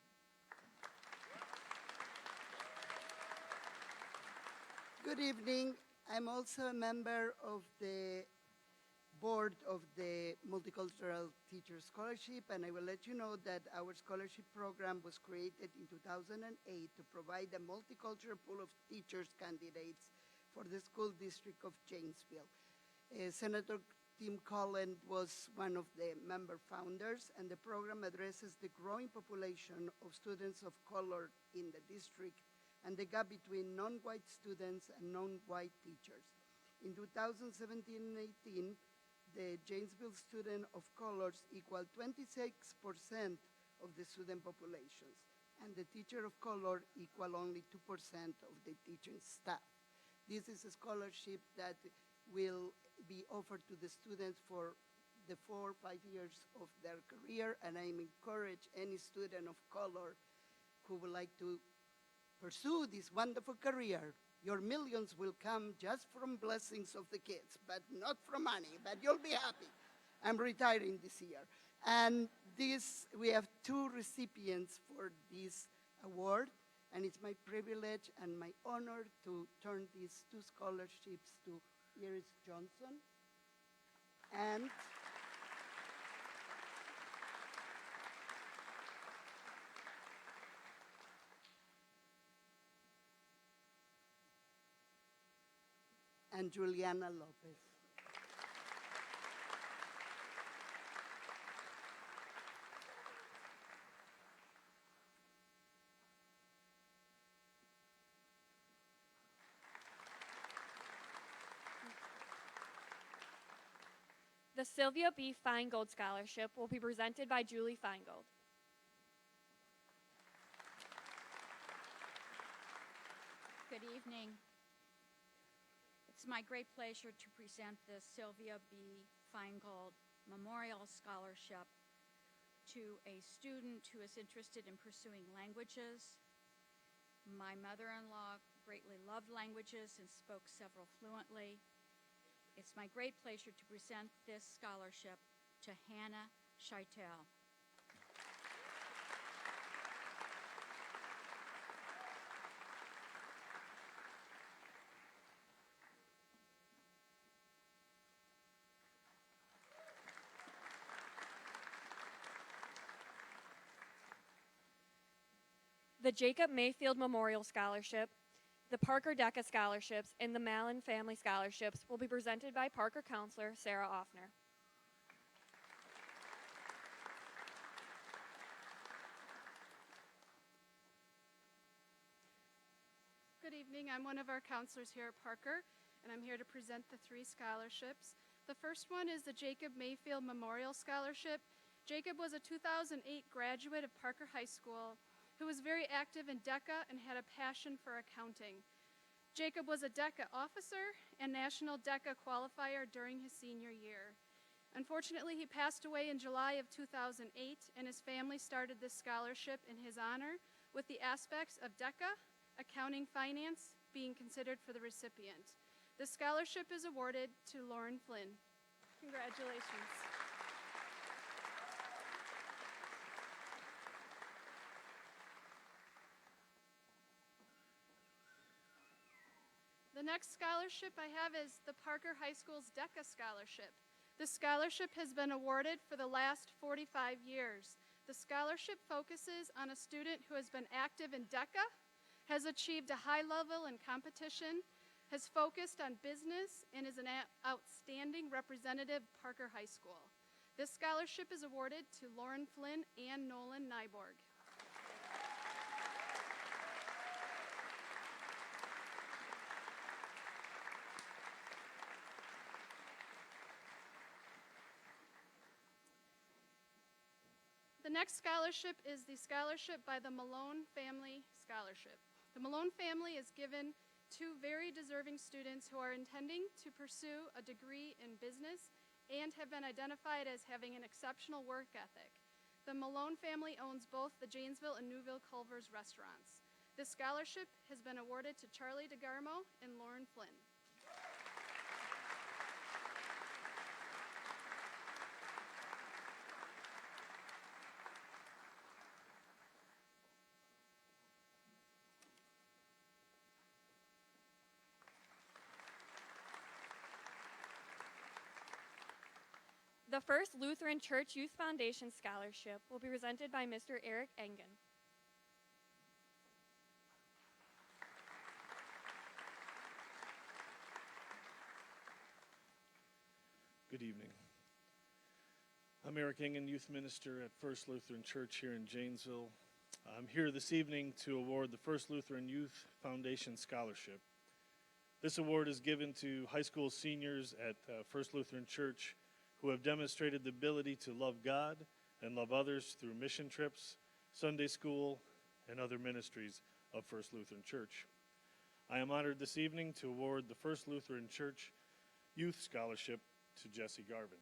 Good evening. I'm also a member of the board of the Multicultural Teacher Scholarship, and I will let you know that our scholarship program was created in 2008 to provide a multicultural pool of teachers candidates for the school district of Janesville. Senator Tim Collin was one of the member founders, and the program addresses the growing population of students of color in the district and the gap between non-white students and non-white teachers. In 2017 and 18, the Janesville student of colors equaled 26% of the student populations, and the teacher of color equal only 2% of the teaching staff. This is a scholarship that will be offered to the students for the 4 or 5 years of their career, and I encourage any student of color who would like to pursue this wonderful career. Your millions will come just from blessings of the kids, but not from money, but you'll be happy. I'm retiring this year. And we have 2 recipients for this award, and it's my privilege and my honor to turn these 2 scholarships to Iris Johnson and Juliana Lopez. The Sylvia B. Feingold Scholarship will be presented by Julie Feingold. Good evening. It's my great pleasure to present the Sylvia B. Feingold Memorial Scholarship to a student who is interested in pursuing languages. My mother-in-law greatly loved languages and spoke several fluently. It's my great pleasure to present this scholarship to Hannah Scheitel. The Jacob Mayfield Memorial Scholarship. The Parker DECA Scholarships and the Mallon Family Scholarships will be presented by Parker counselor Sarah Offner. Good evening. I'm one of our counselors here at Parker, and I'm here to present the 3 scholarships. The first one is the Jacob Mayfield Memorial Scholarship. Jacob was a 2008 graduate of Parker High School who was very active in DECA and had a passion for accounting. Jacob was a DECA officer and national DECA qualifier during his senior year. Unfortunately, he passed away in July of 2008, and his family started this scholarship in his honor with the aspects of DECA, accounting, finance being considered for the recipient. The scholarship is awarded to Lauren Flynn. Congratulations. The next scholarship I have is the Parker High School's DECA Scholarship. This scholarship has been awarded for the last 45 years. The scholarship focuses on a student who has been active in DECA, has achieved a high level in competition, has focused on business, and is an outstanding representative of Parker High School. This scholarship is awarded to Lauren Flynn and Nolan Nyborg. The next scholarship is the scholarship by the Malone Family Scholarship. The Malone family is given to very deserving students who are intending to pursue a degree in business and have been identified as having an exceptional work ethic. The Malone family owns both the Janesville and Newville Culver's restaurants. This scholarship has been awarded to Charlie DeGarmo and Lauren Flynn. The First Lutheran Church Youth Foundation Scholarship will be presented by Mr. Eric Engen. Good evening. I'm Eric Engen, youth minister at First Lutheran Church here in Janesville. I'm here this evening to award the First Lutheran Youth Foundation Scholarship. This award is given to high school seniors at First Lutheran Church who have demonstrated the ability to love God and love others through mission trips, Sunday school, and other ministries of First Lutheran Church. I am honored this evening to award the First Lutheran Church Youth Scholarship to Jesse Garvin.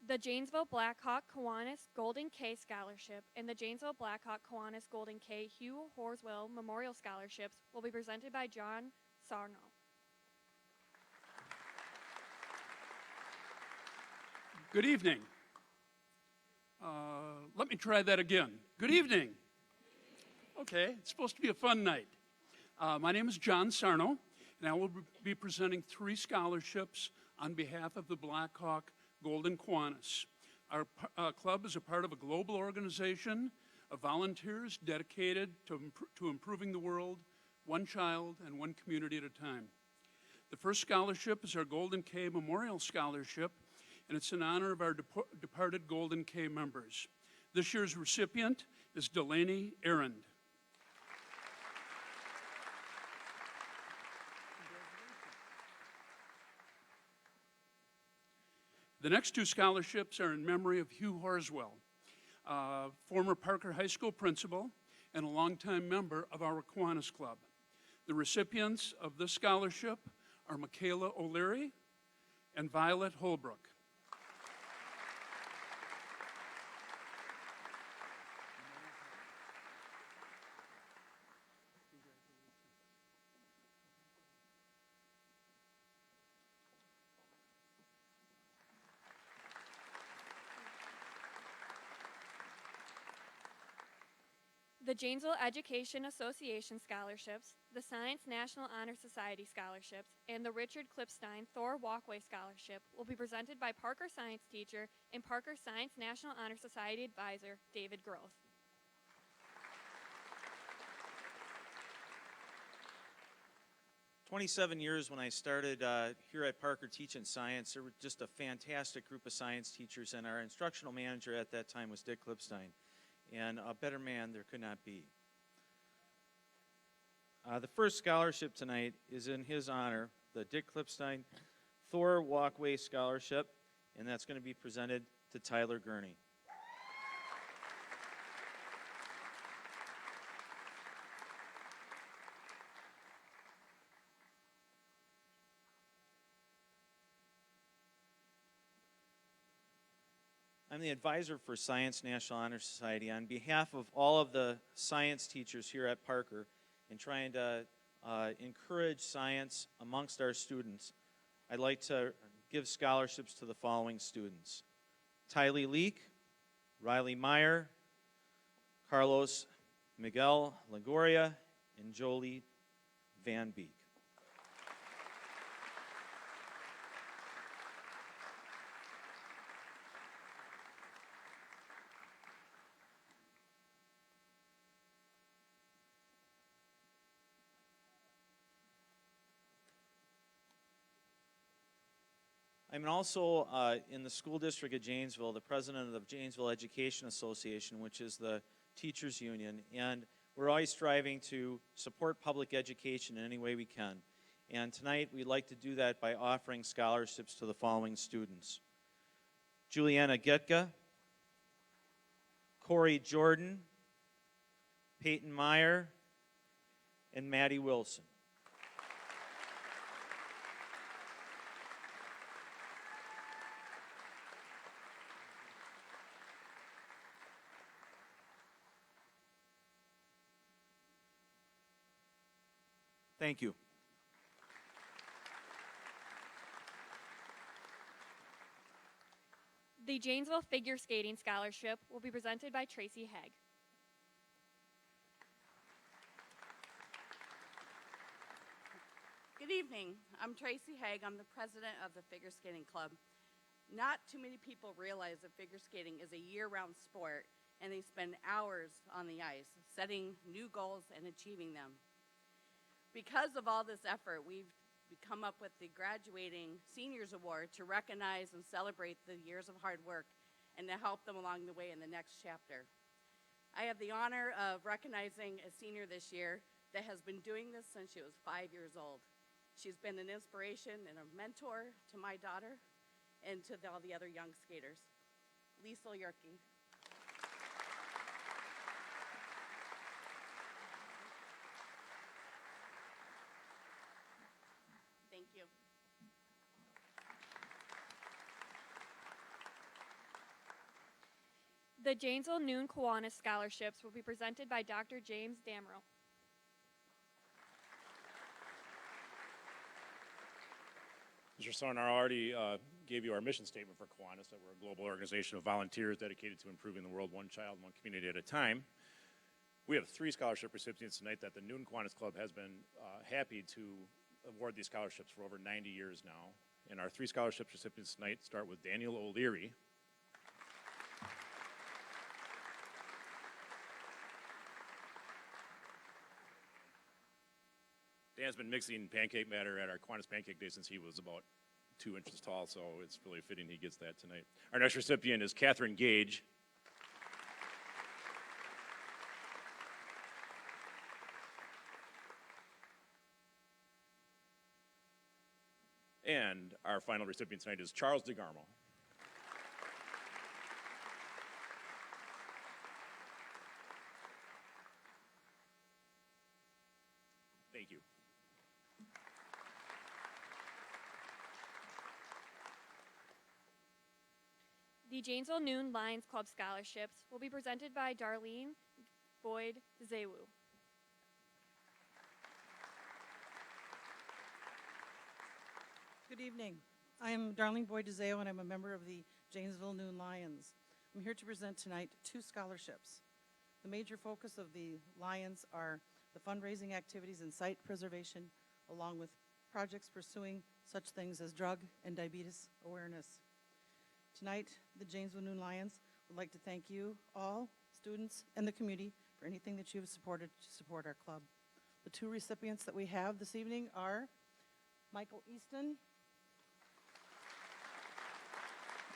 The Janesville Blackhawk Kiwanis Golden K Scholarship and the Janesville Blackhawk Kiwanis Golden K Hugh Horswell Memorial Scholarships will be presented by John Sarno. Good evening. Let me try that again. Good evening. Okay, it's supposed to be a fun night. My name is John Sarno, and I will be presenting 3 scholarships on behalf of the Blackhawk Golden Kiwanis. Our club is a part of a global organization of volunteers dedicated to improving the world, one child and one community at a time. The first scholarship is our Golden K Memorial Scholarship, and it's in honor of our departed Golden K members. This year's recipient is Delaney Arend. The next 2 scholarships are in memory of Hugh Horswell, former Parker High School principal and a longtime member of our Kiwanis Club. The recipients of this scholarship are Michaela O'Leary and Violet Holbrook. The Janesville Education Association scholarships, the Science National Honor Society scholarships, and the Richard Klipstein Thor Walkway Scholarship will be presented by Parker science teacher and Parker Science National Honor Society advisor, David Groth. 27 years when I started here at Parker teaching science. There were just a fantastic group of science teachers, and our instructional manager at that time was Dick Klipstein. And a better man there could not be. The first scholarship tonight is in his honor, the Dick Klipstein Thor Walkway Scholarship, and that's going to be presented to Tyler Gurney. I'm the advisor for Science National Honor Society. On behalf of all of the science teachers here at Parker, and trying to encourage science amongst our students, I'd like to give scholarships to the following students: Tylee Leak, Riley Meyer, Carlos Miguel Lagoria, and Jolie Van Beek. I'm also in the school district of Janesville, the president of the Janesville Education Association, which is the teachers union, and we're always striving to support public education in any way we can. And tonight we'd like to do that by offering scholarships to the following students: Juliana Getka, Corey Jordan, Peyton Meyer, and Maddie Wilson. Thank you. The Janesville Figure Skating Scholarship will be presented by Tracy Haig. Good evening. I'm Tracy Haig. I'm the president of the Figure Skating Club. Not too many people realize that figure skating is a year-round sport, and they spend hours on the ice setting new goals and achieving them. Because of all this effort, we've come up with the Graduating Seniors Award to recognize and celebrate the years of hard work and to help them along the way in the next chapter. I have the honor of recognizing a senior this year that has been doing this since she was 5 years old. She's been an inspiration and a mentor to my daughter and to all the other young skaters. Lisa Yerke. Thank you. The Janesville Noon Kiwanis Scholarships will be presented by Dr. James Damrell. Mr. Sarnar already gave you our mission statement for Kiwanis, that we're a global organization of volunteers dedicated to improving the world one child, one community at a time. We have 3 scholarship recipients tonight that the Noon Kiwanis Club has been happy to award these scholarships for over 90 years now. And our 3 scholarship recipients tonight start with Daniel O'Leary. Dan's been mixing pancake batter at our Kiwanis Pancake Day since he was about 2 inches tall, so it's really fitting he gets that tonight. Our next recipient is Catherine Gage. And our final recipient tonight is Charles DeGarmo. Thank you. The Janesville Noon Lions Club Scholarships will be presented by Darlene Boyd Zewu. Good evening. I am Darlene Boyd DeZeo, and I'm a member of the Janesville Noon Lions. I'm here to present tonight 2 scholarships. The major focus of the Lions are the fundraising activities and site preservation, along with projects pursuing such things as drug and diabetes awareness. Tonight, the Janesville Noon Lions would like to thank you all, students, and the community for anything that you have supported to support our club. The two recipients that we have this evening are Michael Easton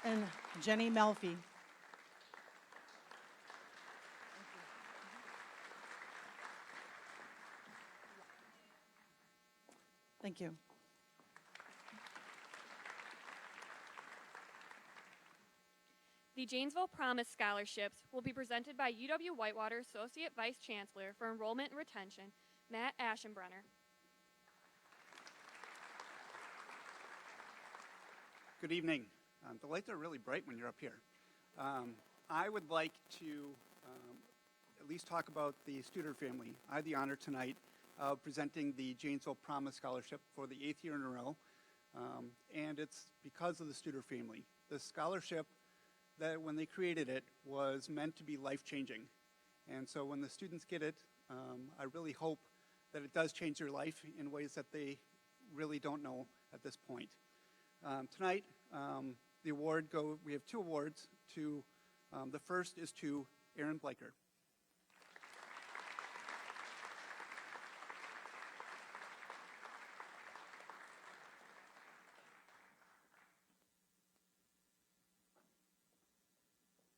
and Jenny Melfi. Thank you. The Janesville Promise Scholarships will be presented by UW-Whitewater Associate Vice Chancellor for Enrollment and Retention, Matt Aschenbrenner. Good evening. The lights are really bright when you're up here. I would like to at least talk about the Studer family. I had the honor tonight of presenting the Janesville Promise Scholarship for the 8th year in a row, and it's because of the Studer family. The scholarship, that when they created it, was meant to be life-changing. And so when the students get it, I really hope that it does change their life in ways that they really don't know at this point. Tonight, we have two awards. The first is to Aaron Bleicher.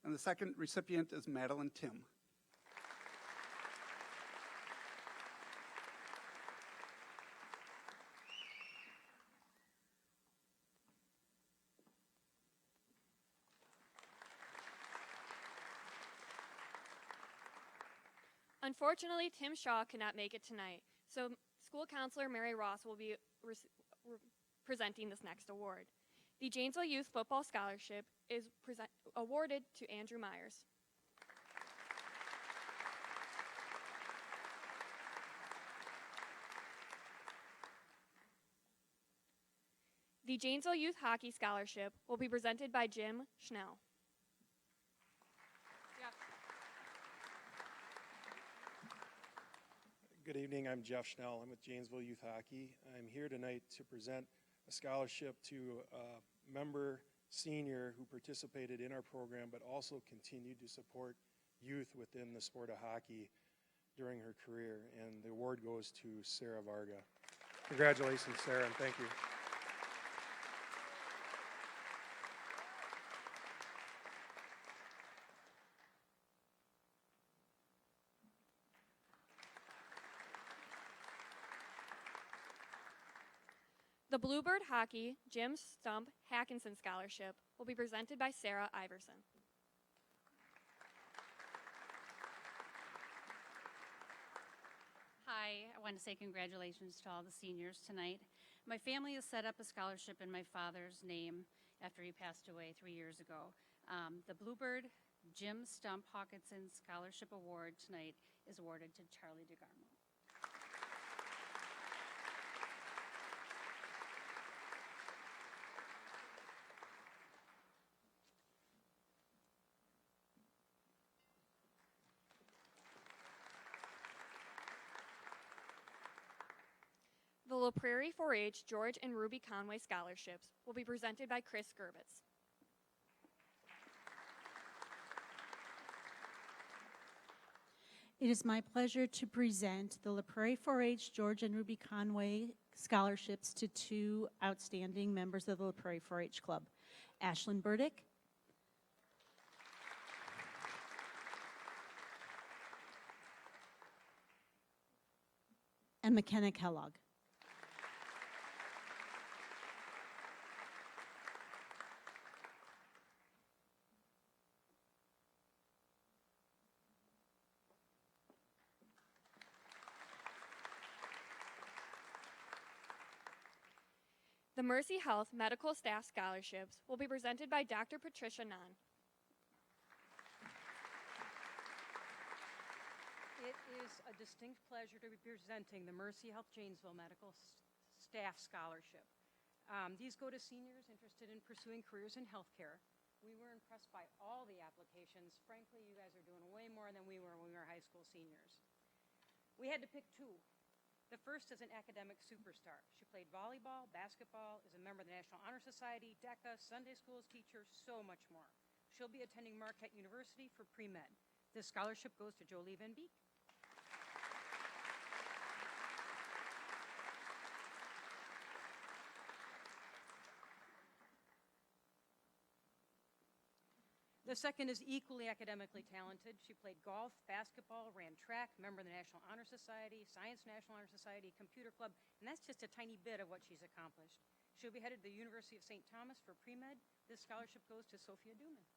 And the second recipient is Madeline Tim. Unfortunately, Tim Shaw could not make it tonight, so school counselor Mary Ross will be presenting this next award. The Janesville Youth Football Scholarship is awarded to Andrew Myers. The Janesville Youth Hockey Scholarship will be presented by Jim Schnell. Good evening, I'm Jeff Schnell. I'm with Janesville Youth Hockey. I'm here tonight to present a scholarship to a member senior who participated in our program but also continued to support youth within the sport of hockey during her career. And the award goes to Sarah Varga. Congratulations, Sarah, and thank you. The Bluebird Hockey Jim Stump Hackinson Scholarship will be presented by Sarah Iverson. Hi, I want to say congratulations to all the seniors tonight. My family has set up a scholarship in my father's name after he passed away 3 years ago. The Bluebird Jim Stump Hawkinson Scholarship Award tonight is awarded to Charlie DeGarmo. The La Prairie 4-H George and Ruby Conway Scholarships will be presented by Chris Gerbitz. It is my pleasure to present the La Prairie 4-H George and Ruby Conway Scholarships to two outstanding members of the La Prairie 4-H Club, Ashlyn Burdick and McKenna Kellogg. The Mercy Health Medical Staff Scholarships will be presented by Dr. Patricia Nahn. It is a distinct pleasure to be presenting the Mercy Health Janesville Medical Staff Scholarship. These go to seniors interested in pursuing careers in healthcare We were impressed by all the applications. Frankly, you guys are doing way more than we were when we were high school seniors. We had to pick two. The first is an academic superstar. She played volleyball, basketball, is a member of the National Honor Society, DECA, Sunday schools teacher, so much more. She'll be attending Marquette University for pre-med. This scholarship goes to Jolie Van Beek. The second is equally academically talented. She played golf, basketball, ran track, member of the National Honor Society, Science National Honor Society, Computer Club, and that's just a tiny bit of what she's accomplished. She'll be headed to the University of St. Thomas for pre-med. This scholarship goes to Sophia Duman.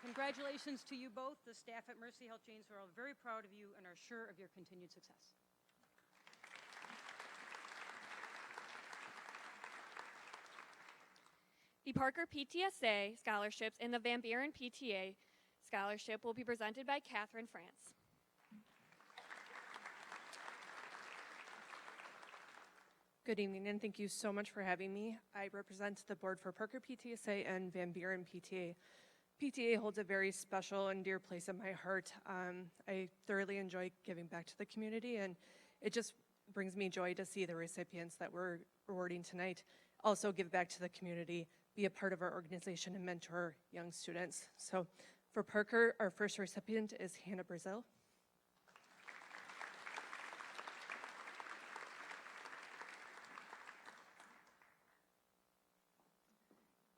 Congratulations to you both. The staff at Mercy Health Janesville are very proud of you and are sure of your continued success. The Parker PTSA scholarships and the Van Buren PTA scholarship will be presented by Catherine France. Good evening, and thank you so much for having me. I represent the board for Parker PTSA and Van Buren PTA. PTA holds a very special and dear place in my heart. I thoroughly enjoy giving back to the community, and it just brings me joy to see the recipients that we're awarding tonight also give back to the community, be a part of our organization, and mentor young students. So for Parker, our first recipient is Hannah Brazil.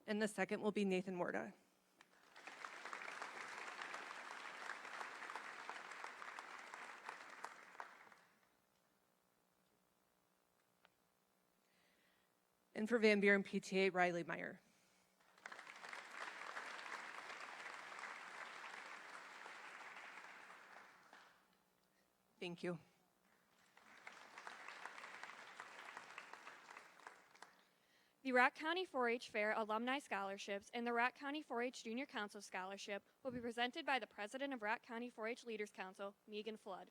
And the second will be Nathan Morta. And for Van Buren PTA, Riley Meyer. Thank you. The Rock County 4-H Fair Alumni Scholarships and the Rock County 4-H Junior Council Scholarship will be presented by the President of Rock County 4-H Leaders Council, Megan Flood.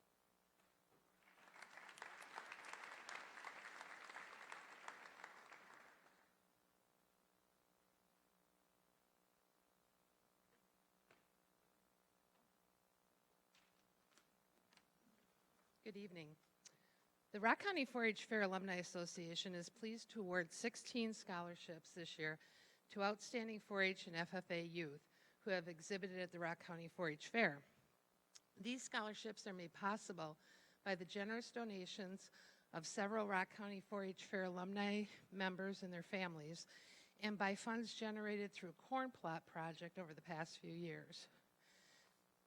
Good evening. The Rock County 4-H Fair Alumni Association is pleased to award 16 scholarships this year to outstanding 4-H and FFA youth who have exhibited at the Rock County 4-H Fair. These scholarships are made possible by the generous donations of several Rock County 4-H Fair alumni members and their families, and by funds generated through a corn plot project over the past few years.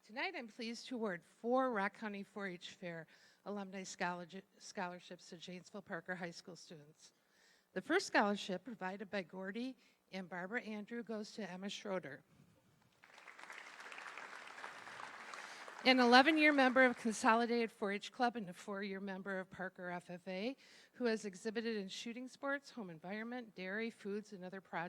Tonight I'm pleased to award 4 Rock County 4-H Fair alumni scholarships to Janesville Parker High School students. The first scholarship, provided by Gordy and Barbara Andrew, goes to Emma Schroeder, an 11-year member of Consolidated 4-H Club and a 4-year member of Parker FFA, who has exhibited in shooting sports, home environment, dairy, foods, and other projects